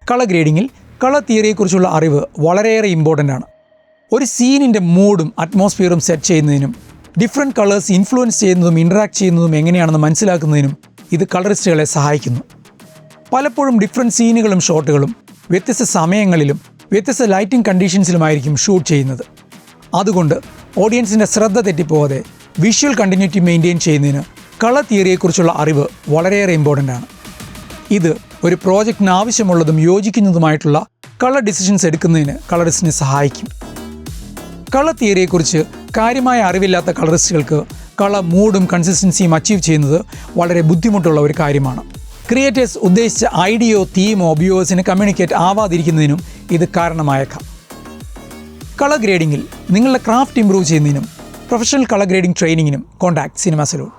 Colour ഗ്രേഡിങ്ങിൽ colour തിയറിയെക്കുറിച്ചുള്ള അറിവ് വളരെയേറെ important ആണ്. ഒരു സീനിൻ്റെ മൂഡും അറ്റ്മോസ്ഫിയറും സെറ്റ് ചെയ്യുന്നതിനും ഡിഫറെൻറ്റ് കളേഴ്സ് ഇൻഫ്ലുവൻസ് ചെയ്യുന്നതും ഇൻറ്ററാക്ട് ചെയ്യുന്നതും എങ്ങനെയാണെന്ന് മനസ്സിലാക്കുന്നതിനും ഇത് കളറിസ്റ്റുകളെ സഹായിക്കുന്നു. പലപ്പോഴും ഡിഫറെൻറ്റ് സീനുകളും ഷോട്ടുകളും വ്യത്യസ്ത സമയങ്ങളിലും വ്യത്യസ്ത ലൈറ്റിംഗ് കണ്ടീഷൻസിലുമായിരിക്കും ഷൂട്ട് ചെയ്യുന്നത്. അതുകൊണ്ട് ഓഡിയൻസിൻ്റെ ശ്രദ്ധ തെറ്റിപ്പോകാതെ വിഷ്വൽ കണ്ടിന്യൂറ്റി മെയിൻറ്റെയിൻ ചെയ്യുന്നതിന് കളർ തിയറിയെക്കുറിച്ചുള്ള അറിവ് വളരെയേറെ ഇമ്പോർട്ടൻ്റ് ആണ്. ഇത് ഒരു പ്രോജക്റ്റിന് ആവശ്യമുള്ളതും യോജിക്കുന്നതുമായിട്ടുള്ള കളർ ഡിസിഷൻസ് എടുക്കുന്നതിന് കളറിസ്റ്റിനെ സഹായിക്കും. കളർ തിയറിയെക്കുറിച്ച് കാര്യമായ അറിവില്ലാത്ത കളറിസ്റ്റുകൾക്ക് കളർ മൂഡും കൺസിസ്റ്റൻസിയും അച്ചീവ് ചെയ്യുന്നത് വളരെ ബുദ്ധിമുട്ടുള്ള ഒരു കാര്യമാണ്. ക്രിയേറ്റേഴ്സ് ഉദ്ദേശിച്ച ഐഡിയയോ തീമോ വ്യൂവേഴ്സിന് കമ്മ്യൂണിക്കേറ്റ് ആവാതിരിക്കുന്നതിനും ഇത് കാരണമായേക്കാം. കളർ ഗ്രേഡിങ്ങിൽ നിങ്ങളുടെ ക്രാഫ്റ്റ് ഇംപ്രൂവ് ചെയ്യുന്നതിനും പ്രൊഫഷണൽ കളർ ഗ്രേഡിംഗ് ട്രെയിനിങ്ങിനും കോൺടാക്ട് സിനിമ സലൂൺ.